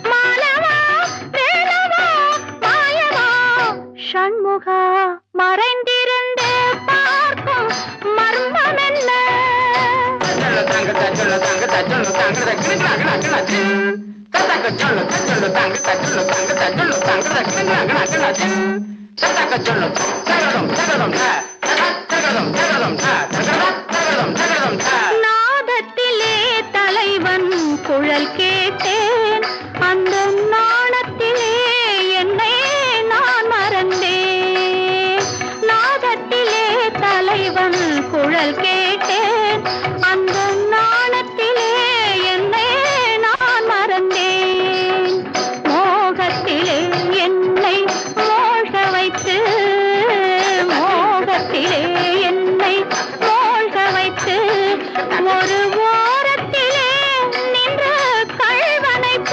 மாலவா வேலவா மாயவா ஷண்முகா மறைந்திருந்து பார்க்கும் மர்மம் என்ன நாதத்திலே தலைவன் குழல் கேட்டே